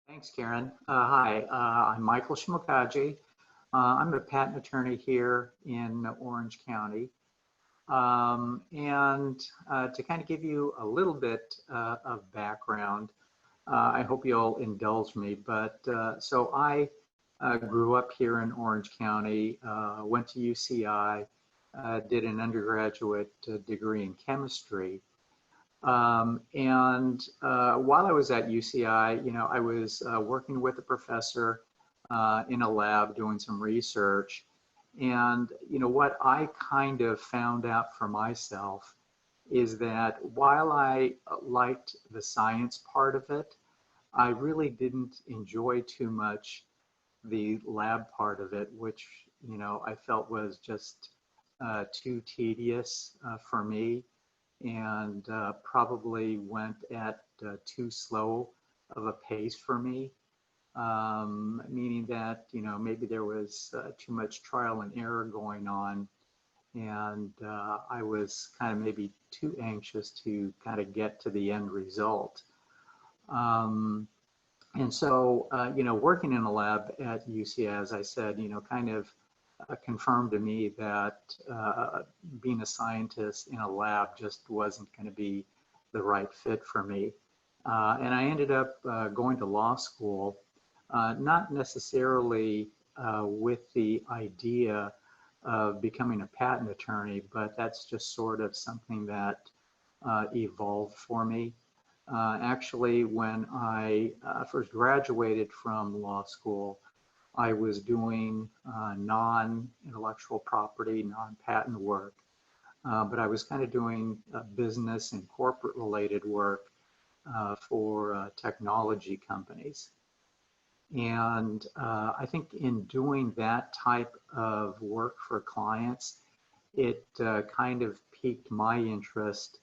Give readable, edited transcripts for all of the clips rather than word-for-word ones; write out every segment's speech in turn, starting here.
Thanks, Karen. Hi, I'm Michael Shimokaji. I'm a patent attorney here in Orange County. And to kind of give you a little bit of background, I hope you'll indulge me. But so I grew up here in Orange County, went to UCI, did an undergraduate degree in chemistry. While I was at UCI, I was working with a professor in a lab doing some research. And, what I kind of found out for myself is that while I liked the science part of it, I really didn't enjoy too much the lab part of it, which, I felt was just too tedious for me and probably went at too slow of a pace for me, meaning that, maybe there was too much trial and error going on, and I was kind of maybe too anxious to kind of get to the end result. And so, working in a lab at UCI, as I said, kind of confirmed to me that being a scientist in a lab just wasn't going to be the right fit for me. And I ended up going to law school, not necessarily with the idea of becoming a patent attorney, but that's just sort of something that evolved for me. Actually, when I first graduated from law school, I was doing non-intellectual property, non-patent work, but I was kind of doing business and corporate related work for technology companies. And I think in doing that type of work for clients, it kind of piqued my interest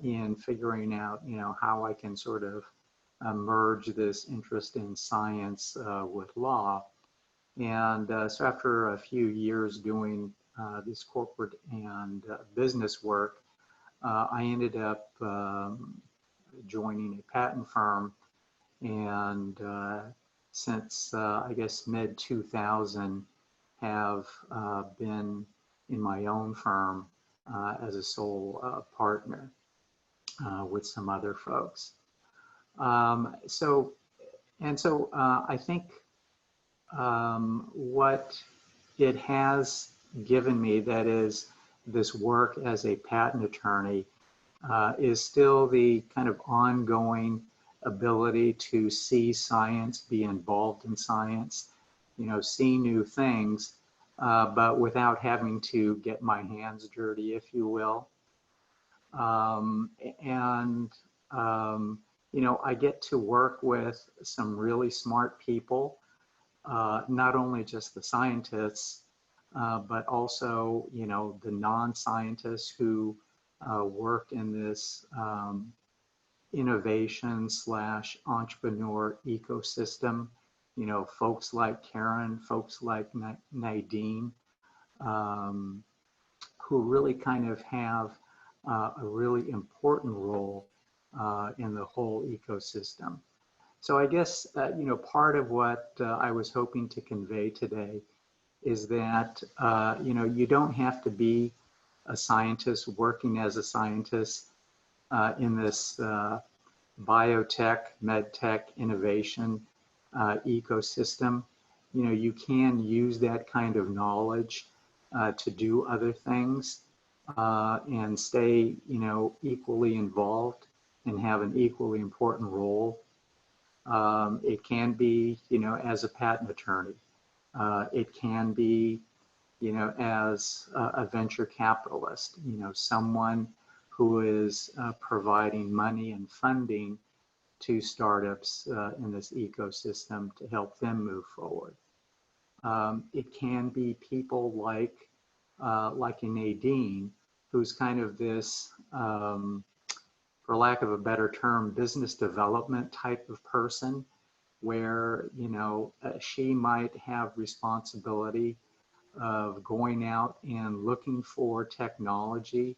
in figuring out, how I can sort of merge this interest in science with law. And so after a few years doing this corporate and business work, I ended up joining a patent firm. And since, I guess, mid-2000, have been in my own firm as a sole partner with some other folks. So I think what it has given me, that is this work as a patent attorney, is still the kind of ongoing ability to see science, be involved in science, see new things, but without having to get my hands dirty, if you will. I get to work with some really smart people, not only just the scientists, but also, the non-scientists who work in this innovation / entrepreneur ecosystem, folks like Karen, folks like Nadine, who really kind of have a really important role in the whole ecosystem. So I guess, part of what I was hoping to convey today is that, you don't have to be a scientist working as a scientist in this biotech, medtech innovation ecosystem. You can use that kind of knowledge to do other things and stay, equally involved and have an equally important role. It can be, as a patent attorney. It can be, as a venture capitalist, someone who is providing money and funding to startups in this ecosystem to help them move forward. It can be people like a Nadine, who's kind of this, for lack of a better term, business development type of person, where, she might have responsibility of going out and looking for technology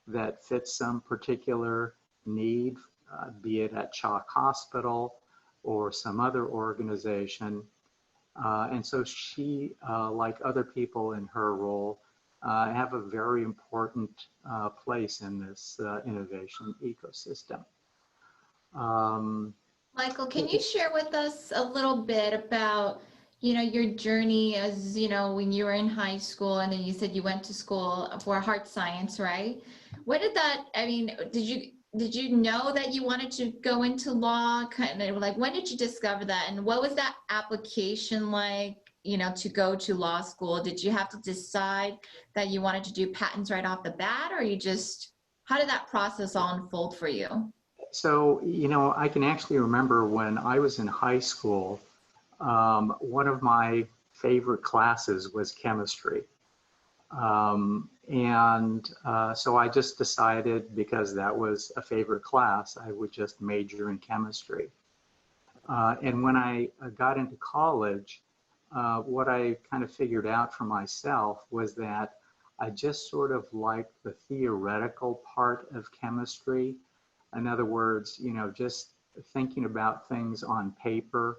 that fits some particular need, be it at Chalk Hospital or some other organization. And so she, like other people in her role, have a very important place in this innovation ecosystem. Michael, can you share with us a little bit about, your journey as, when you were in high school and then you said you went to school for heart science, right? What did that, I mean, did you know that you wanted to go into law? Kind of like, when did you discover that? And what was that application like, to go to law school? Did you have to decide that you wanted to do patents right off the bat, or how did that process all unfold for you? So, I can actually remember when I was in high school, one of my favorite classes was chemistry. So I just decided, because that was a favorite class, I would just major in chemistry. And when I got into college, what I kind of figured out for myself was that I just sort of liked the theoretical part of chemistry. In other words, just thinking about things on paper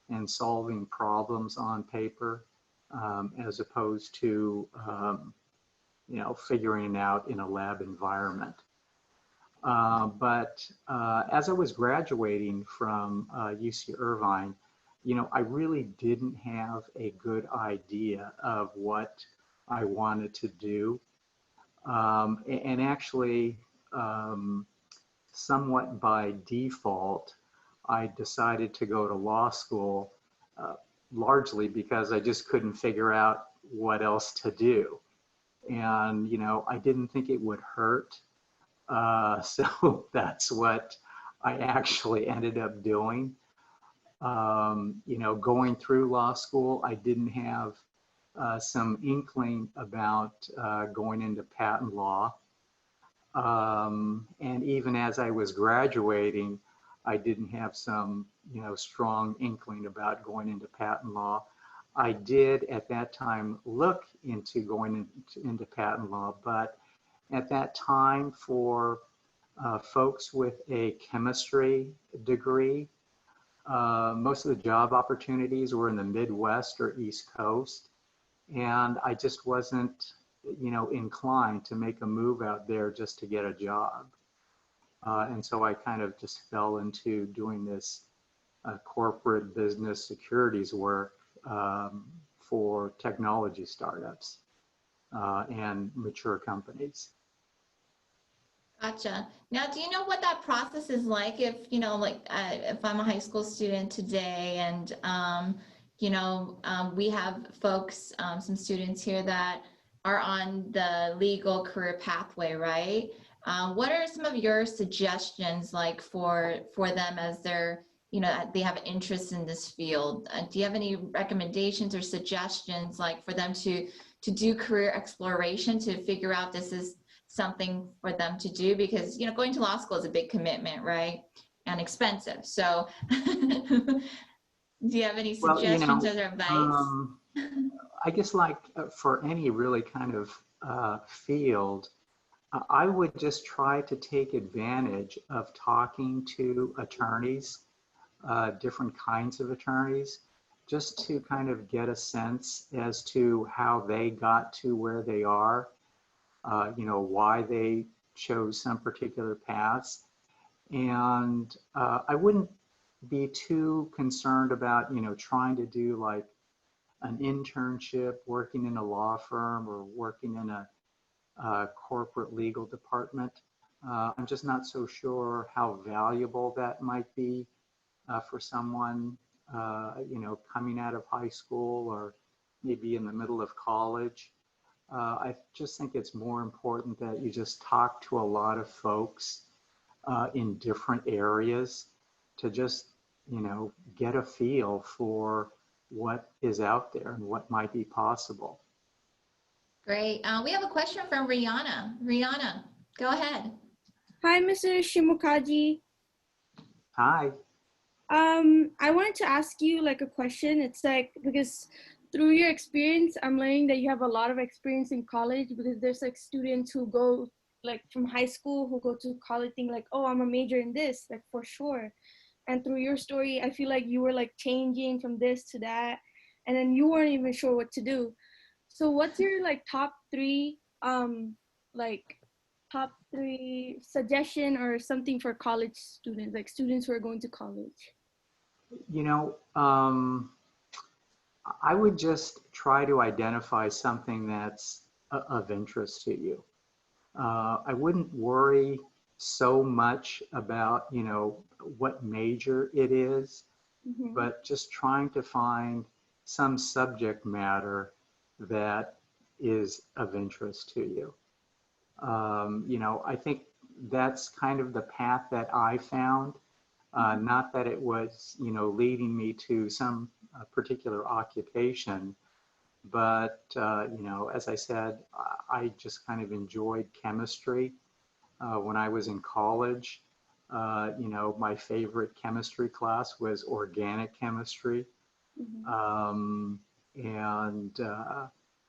and solving problems on paper, as opposed to, figuring it out in a lab environment. But as I was graduating from UC Irvine, I really didn't have a good idea of what I wanted to do. And actually, somewhat by default, I decided to go to law school, largely because I just couldn't figure out what else to do. And, I didn't think it would hurt. So that's what I actually ended up doing. Going through law school, I didn't have some inkling about going into patent law. And even as I was graduating, I didn't have some, strong inkling about going into patent law. I did at that time look into going into patent law, but at that time, for folks with a chemistry degree, most of the job opportunities were in the Midwest or East Coast. And I just wasn't, inclined to make a move out there just to get a job. And so I kind of just fell into doing this corporate business securities work for technology startups and mature companies. Gotcha. Now, do you know what that process is like if, if I'm a high school student today and, we have folks, some students here that are on the legal career pathway, right? What are some of your suggestions like for them as they're, they have an interest in this field? Do you have any recommendations or suggestions like for them to do career exploration to figure out this is something for them to do? Because, going to law school is a big commitment, right? And expensive. So do you have any suggestions or advice? I guess like for any really kind of field, I would just try to take advantage of talking to attorneys, different kinds of attorneys, just to kind of get a sense as to how they got to where they are, why they chose some particular paths. And I wouldn't be too concerned about, trying to do like an internship working in a law firm or working in a corporate legal department. I'm just not so sure how valuable that might be for someone, coming out of high school or maybe in the middle of college. I just think it's more important that you just talk to a lot of folks in different areas to just, get a feel for what is out there and what might be possible. Great. We have a question from Rihanna. Rihanna, go ahead. Hi, Mr. Shimokaji. Hi. I wanted to ask you like a question. It's like, because through your experience, I'm learning that you have a lot of experience in college, because there's like students who go like from high school who go to college think like, oh, I'm a major in this, like for sure. And through your story, I feel like you were like changing from this to that, and then you weren't even sure what to do. So what's your like like top three suggestion or something for college students, like students who are going to college? You know, I would just try to identify something that's of interest to you. I wouldn't worry so much about, you know, what major it is, Mm-hmm. but just trying to find some subject matter that is of interest to you. You know, I think that's kind of the path that I found. Not that it was, you know, leading me to some particular occupation, but, you know, as I said, I just kind of enjoyed chemistry. When I was in college, you know, my favorite chemistry class was organic chemistry. Mm-hmm. Um, and,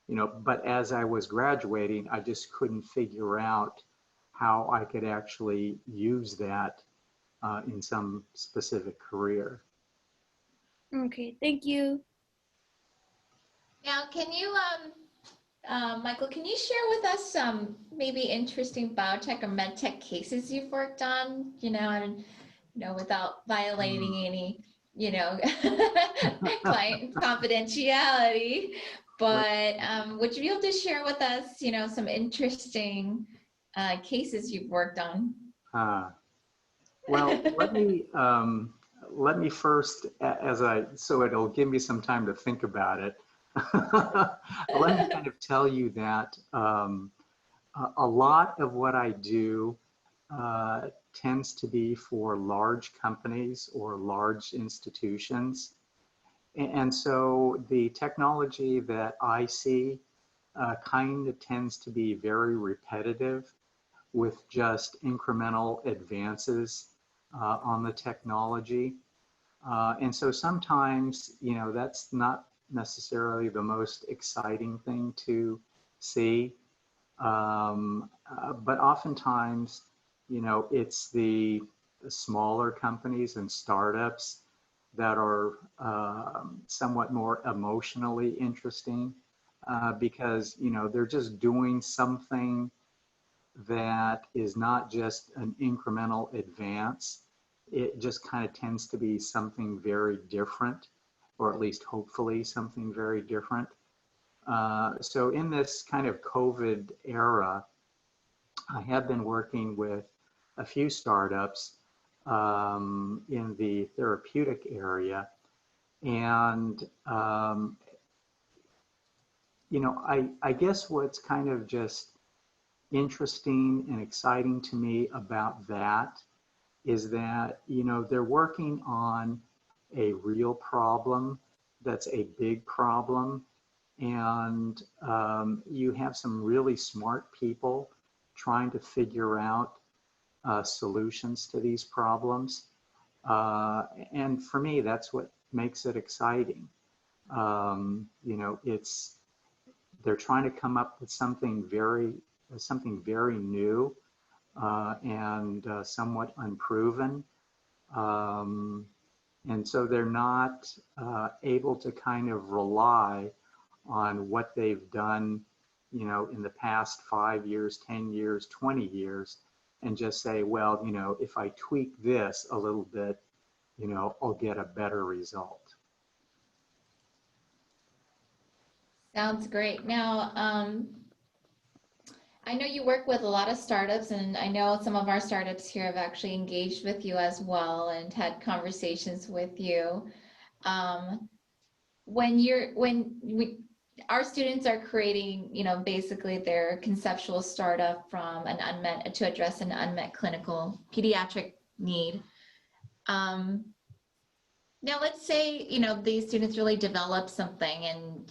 you know, but as I was graduating, I just couldn't figure out how I could actually use that in some specific career. Okay, thank you. Now, can you, Michael, can you share with us some maybe interesting biotech or medtech cases you've worked on? And without violating any, client confidentiality. But would you be able to share with us, some interesting cases you've worked on? Uh, well, let me first, so it'll give me some time to think about it. Let me kind of tell you that a lot of what I do tends to be for large companies or large institutions. And so the technology that I see kind of tends to be very repetitive with just incremental advances on the technology. And so sometimes, you know, that's not necessarily the most exciting thing to see. But oftentimes, you know, it's the smaller companies and startups that are somewhat more emotionally interesting because, you know, they're just doing something that is not just an incremental advance. It just kind of tends to be something very different, or at least hopefully something very different. So in this kind of COVID era, I have been working with a few startups in the therapeutic area. And, you know, I guess what's kind of just interesting and exciting to me about that is that, you know, they're working on a real problem that's a big problem. And you have some really smart people trying to figure out solutions to these problems. And for me, that's what makes it exciting. You know, they're trying to come up with something very new and somewhat unproven. Um, and so they're not able to kind of rely on what they've done, you know, in the past 5 years, 10 years, 20 years, and just say, well, you know, if I tweak this a little bit, you know, I'll get a better result. Sounds great. Now, I know you work with a lot of startups, and I know some of our startups here have actually engaged with you as well and had conversations with you. Our students are creating, basically their conceptual startup to address an unmet clinical pediatric need. Now let's say, these students really develop something and,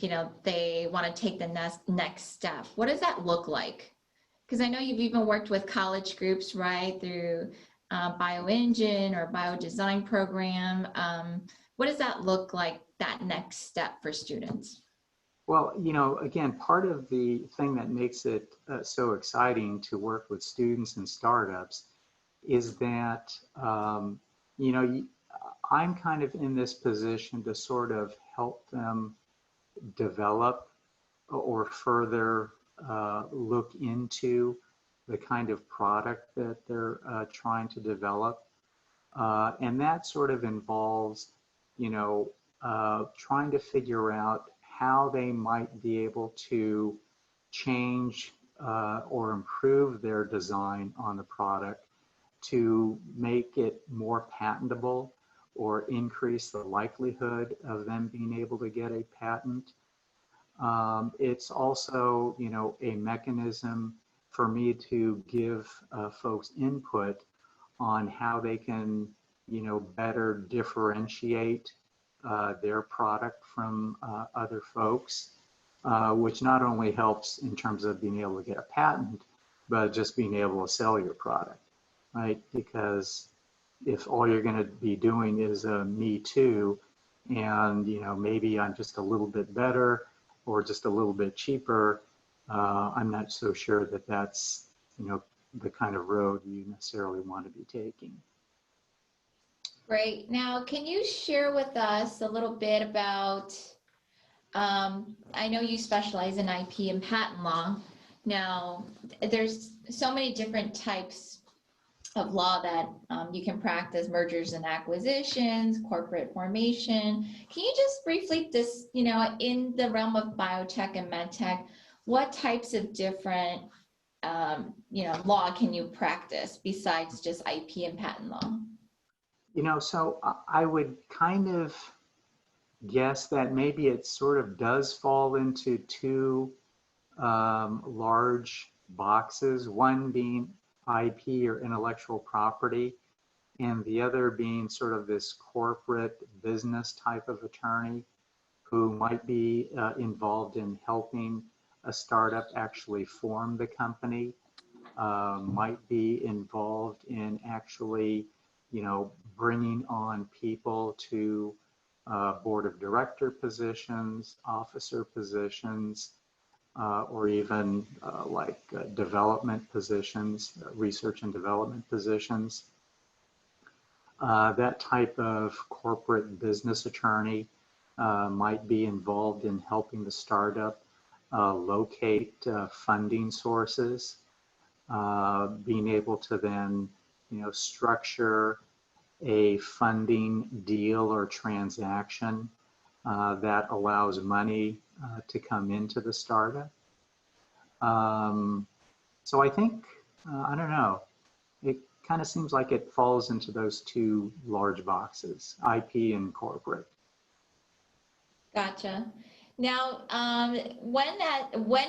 they want to take the next step. What does that look like? Because I know you've even worked with college groups, right, through BioEngine or BioDesign program. What does that look like, that next step for students? Well, you know, again, part of the thing that makes it so exciting to work with students and startups is that, you know, I'm kind of in this position to sort of help them develop or further look into the kind of product that they're trying to develop. And that sort of involves, trying to figure out how they might be able to change or improve their design on the product to make it more patentable or increase the likelihood of them being able to get a patent. It's also, a mechanism for me to give folks input on how they can, better differentiate their product from other folks, which not only helps in terms of being able to get a patent, but just being able to sell your product, right? Because if all you're going to be doing is a me too, and maybe I'm just a little bit better or just a little bit cheaper, I'm not so sure that that's the kind of road you necessarily want to be taking. Great. Now, can you share with us a little bit about, I know you specialize in IP and patent law. Now, there's so many different types of law that you can practice: mergers and acquisitions, corporate formation. Can you just briefly, in the realm of biotech and medtech, what types of different, law can you practice besides just IP and patent law? So I would kind of guess that maybe it sort of does fall into two large boxes, one being IP or intellectual property, and the other being sort of this corporate business type of attorney who might be involved in helping a startup actually form the company, might be involved in actually, bringing on people to board of director positions, officer positions, or even development positions, research and development positions. That type of corporate business attorney might be involved in helping the startup locate funding sources, being able to then, structure a funding deal or transaction that allows money to come into the startup. So I think, I don't know, it kind of seems like it falls into those two large boxes, IP and corporate. Gotcha. Now, when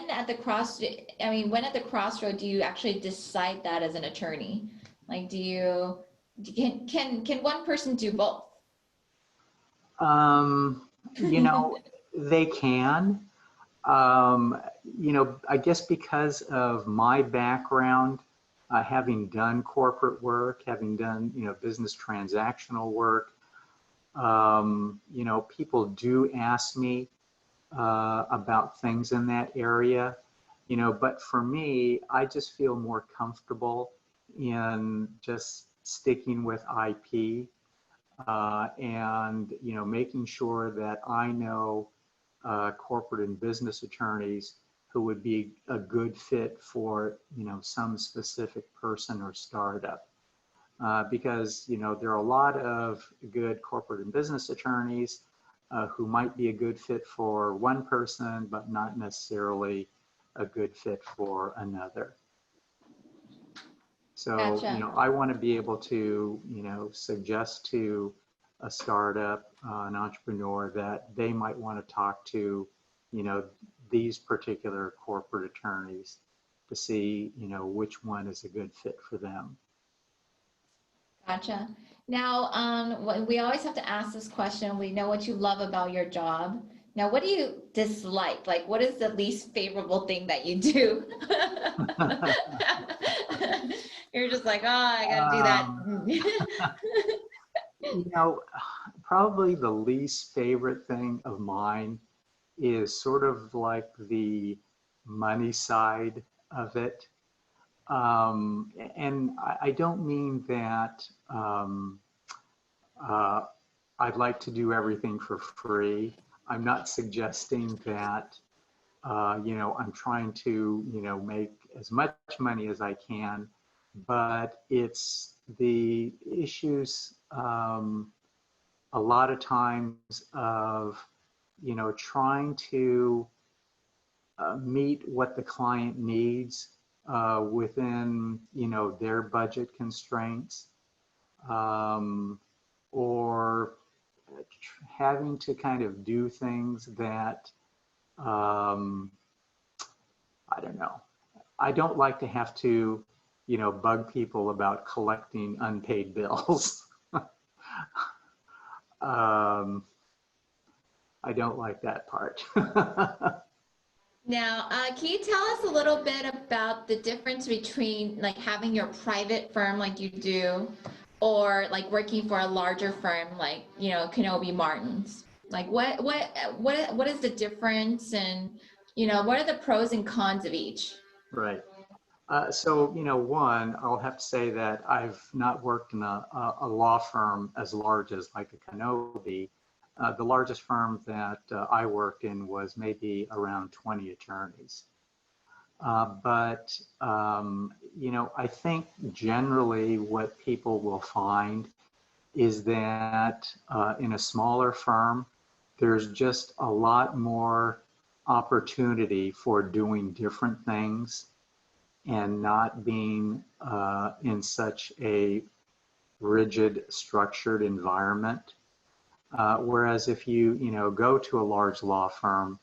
at the crossroad do you actually decide that as an attorney? Like, can one person do both? They can. I guess because of my background, having done corporate work, having done, business transactional work, people do ask me about things in that area, but for me, I just feel more comfortable in just sticking with IP and, making sure that I know corporate and business attorneys who would be a good fit for, some specific person or startup. Because, there are a lot of good corporate and business attorneys who might be a good fit for one person, but not necessarily a good fit for another. So, Gotcha. I want to be able to, suggest to a startup, an entrepreneur, that they might want to talk to, these particular corporate attorneys to see, which one is a good fit for them. Gotcha. Now, we always have to ask this question. We know what you love about your job. Now, what do you dislike? Like, what is the least favorable thing that you do? You're just like, oh, I gotta do that. Probably the least favorite thing of mine is sort of like the money side of it. And I don't mean that Uh, I'd like to do everything for free. I'm not suggesting that, I'm trying to, make as much money as I can, but it's the issues a lot of times of, trying to meet what the client needs within, their budget constraints, or having to kind of do things that, um, I don't know. I don't like to have to, bug people about collecting unpaid bills. um, I don't like that part. Now, can you tell us a little bit about the difference between like having your private firm like you do, or like working for a larger firm like, Kenobi Martins? Like what is the difference, and, what are the pros and cons of each? Right. So, one, I'll have to say that I've not worked in a law firm as large as like a Kenobi. The largest firm that I worked in was maybe around 20 attorneys. But, I think generally what people will find is that in a smaller firm, there's just a lot more opportunity for doing different things and not being in such a rigid, structured environment. Whereas if you go to a large law firm,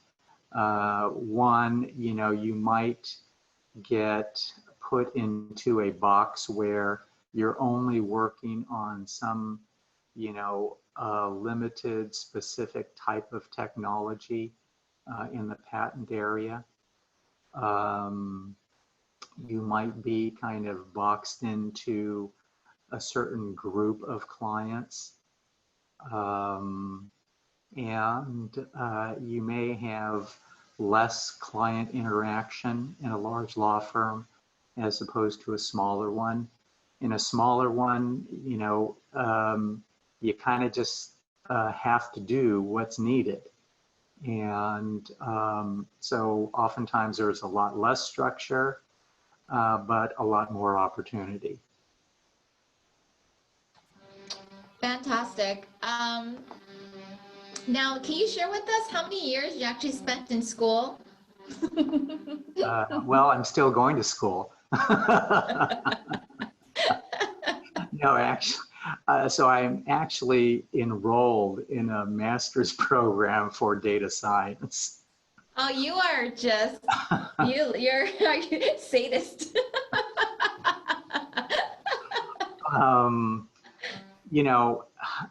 one, you might get put into a box where you're only working on some, limited specific type of technology in the patent area. Um, you might be kind of boxed into a certain group of clients. Um, and you may have less client interaction in a large law firm as opposed to a smaller one. In a smaller one, you kind of just have to do what's needed. And so oftentimes there's a lot less structure, but a lot more opportunity. Fantastic. Now, can you share with us how many years you actually spent in school? Well, I'm still going to school. No, actually, so I'm actually enrolled in a master's program for data science. Oh, you are just, you're a sadist. um,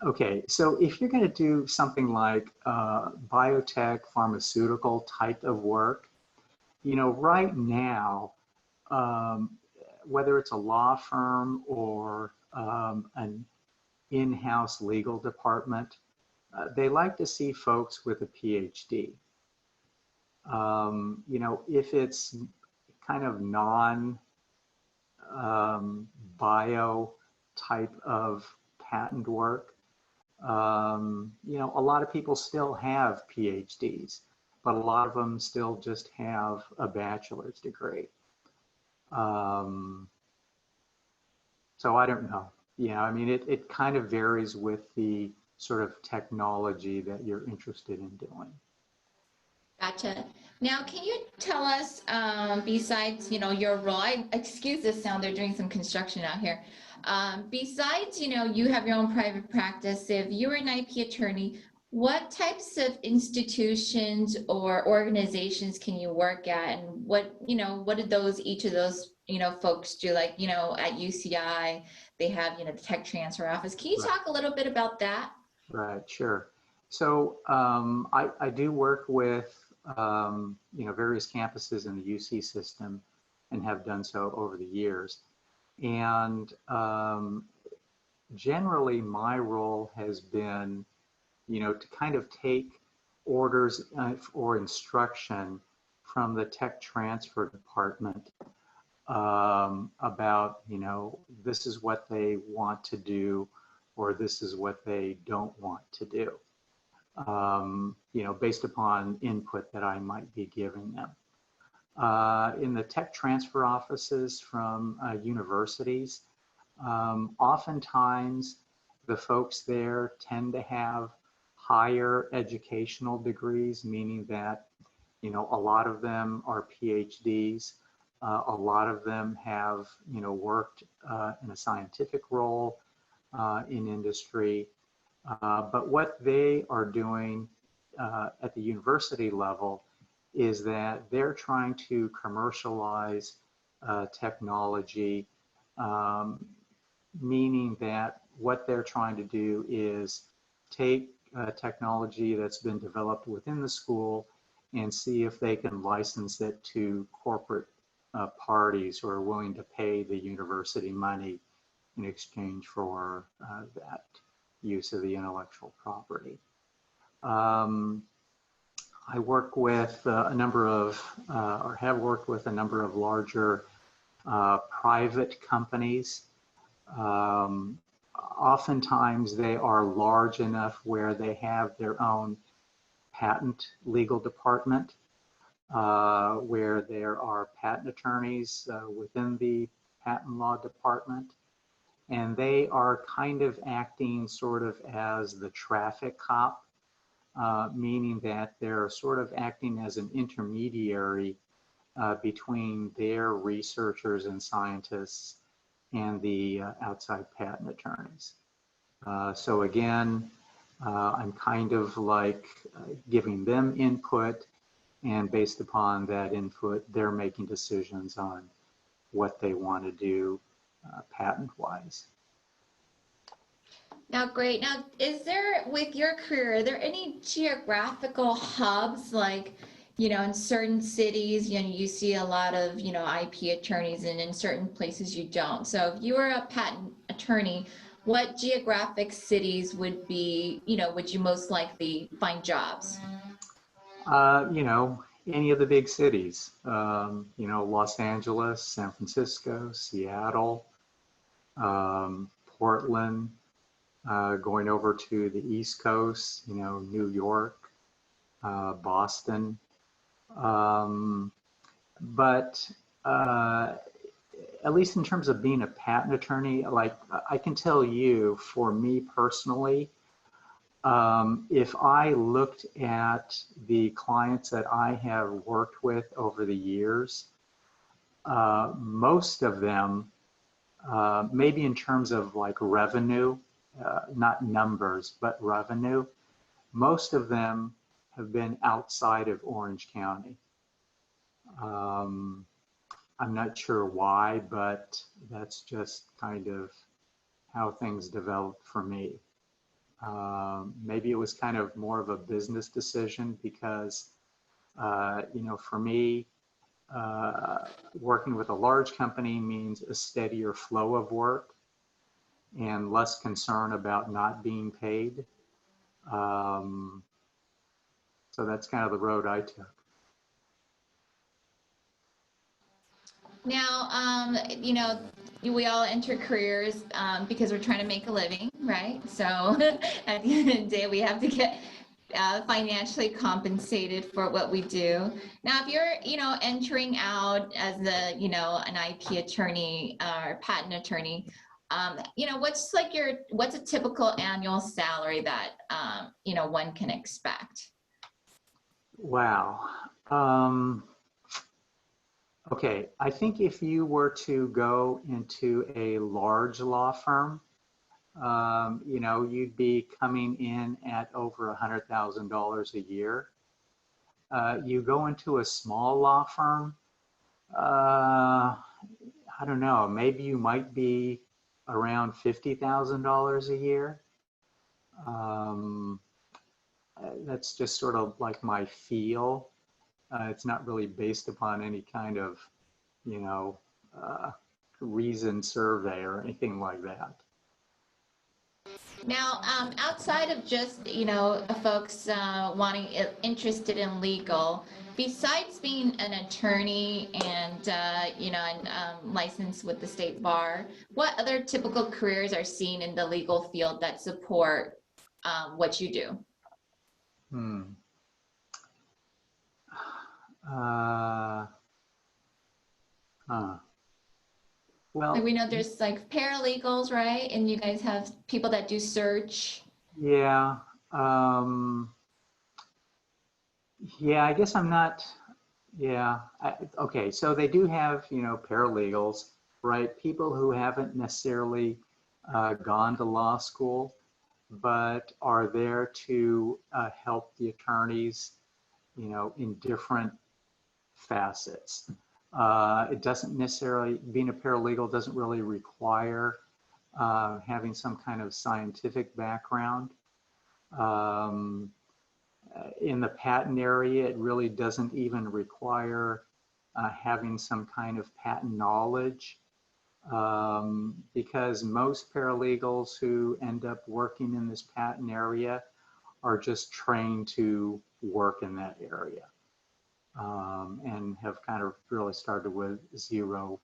okay, so if you're going to do something like biotech, pharmaceutical type of work, right now, whether it's a law firm or an in-house legal department, they like to see folks with a PhD. If it's kind of non-bio type of patent work, a lot of people still have PhDs, but a lot of them still just have a bachelor's degree. So I don't know. It kind of varies with the sort of technology that you're interested in doing. Gotcha. Now, can you tell us, besides, your role, excuse the sound, they're doing some construction out here. Besides, you have your own private practice, if you were an IP attorney, what types of institutions or organizations can you work at, and what did each of those, folks do? Like, at UCI, they have, the tech transfer office. Can you Right. talk a little bit about that? Right, sure. So I do work with various campuses in the UC system and have done so over the years. And generally my role has been, to kind of take orders or instruction from the tech transfer department about, this is what they want to do, or this is what they don't want to do, based upon input that I might be giving them. In the tech transfer offices from universities, oftentimes the folks there tend to have higher educational degrees, meaning that, a lot of them are PhDs. A lot of them have, worked in a scientific role in industry. But what they are doing at the university level is that they're trying to commercialize technology, meaning that what they're trying to do is take technology that's been developed within the school and see if they can license it to corporate parties who are willing to pay the university money in exchange for that use of the intellectual property. I work with a number of, or have worked with a number of larger private companies. Oftentimes they are large enough where they have their own patent legal department, where there are patent attorneys within the patent law department, and they are kind of acting sort of as the traffic cop, meaning that they're sort of acting as an intermediary between their researchers and scientists and the outside patent attorneys. So again, I'm kind of like giving them input, and based upon that input, they're making decisions on what they want to do patent-wise. Now, great. Now, is there, with your career, are there any geographical hubs, like, in certain cities, you see a lot of, IP attorneys, and in certain places you don't. So if you were a patent attorney, what geographic cities would be, would you most likely find jobs? Any of the big cities, Los Angeles, San Francisco, Seattle, Portland, going over to the East Coast, New York, Boston. But at least in terms of being a patent attorney, like I can tell you, for me personally, if I looked at the clients that I have worked with over the years, most of them, maybe in terms of like revenue, not numbers, but revenue, most of them have been outside of Orange County. I'm not sure why, but that's just kind of how things developed for me. Maybe it was kind of more of a business decision because, for me, working with a large company means a steadier flow of work and less concern about not being paid. So that's kind of the road I took. Now, we all enter careers because we're trying to make a living, right? So at the end of the day, we have to get financially compensated for what we do. Now, if you're, entering out as an IP attorney or patent attorney, what's a typical annual salary that, one can expect? Wow. Okay, I think if you were to go into a large law firm, you'd be coming in at over $100,000 a year. You go into a small law firm, I don't know, maybe you might be around $50,000 a year. That's just sort of like my feel. It's not really based upon any kind of, reasoned survey or anything like that. Now, outside of just, folks interested in legal, besides being an attorney and, licensed with the state bar, what other typical careers are seen in the legal field that support what you do? Hmm. Uh, huh. Like Well, we know there's like paralegals, right? And you guys have people that do search. yeah. Um, yeah, I guess I'm not, yeah. Okay, so they do have, paralegals, right? People who haven't necessarily gone to law school, but are there to help the attorneys, in different facets. It doesn't necessarily, being a paralegal doesn't really require having some kind of scientific background. Um, in the patent area, it really doesn't even require having some kind of patent knowledge, because most paralegals who end up working in this patent area are just trained to work in that area, and have kind of really started with zero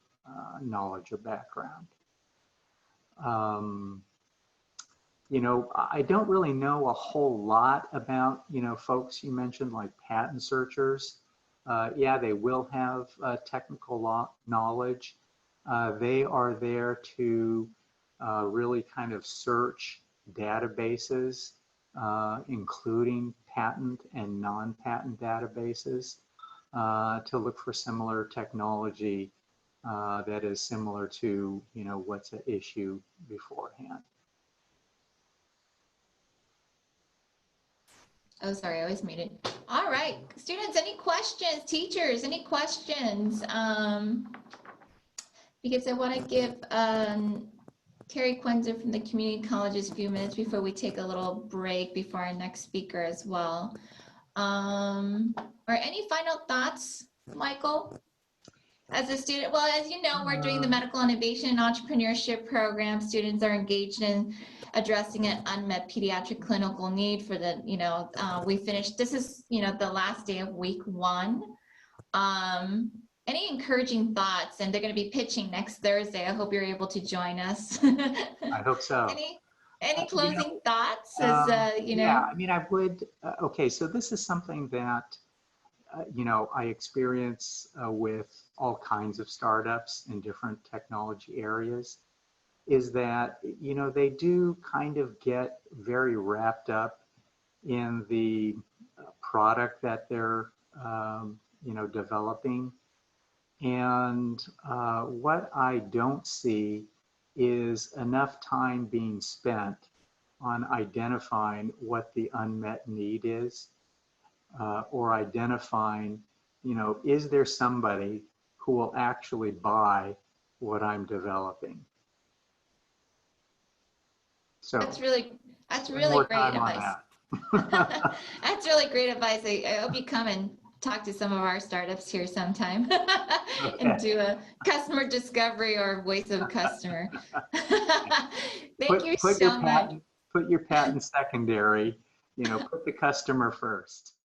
knowledge or background. Um, I don't really know a whole lot about, folks you mentioned like patent searchers. Yeah, they will have technical knowledge. They are there to really kind of search databases, including patent and non-patent databases, to look for similar technology that is similar to, what's at issue beforehand. Oh, sorry, I always muted. All right, students, any questions? Teachers, any questions? Because I want to give Terry Quenzer from the community colleges a few minutes before we take a little break before our next speaker as well. Or any final thoughts, Michael? As a student, well, as you know, we're doing the medical innovation and entrepreneurship program. Students are engaged in addressing an unmet pediatric clinical need for the, we finished, this is, the last day of week 1. Any encouraging thoughts? And they're going to be pitching next Thursday. I hope you're able to join us. I hope so. Any closing thoughts? Yeah, I mean, I would, okay, so this is something that, I experience with all kinds of startups in different technology areas, is that, they do kind of get very wrapped up in the product that they're, developing. And what I don't see is enough time being spent on identifying what the unmet need is, or identifying, is there somebody who will actually buy what I'm developing? So that's really more great time on advice. that. That's really great advice. I hope you come and talk to some of our startups here sometime and do a customer discovery or voice of customer. Thank you so much. Put your patent secondary, put the customer first.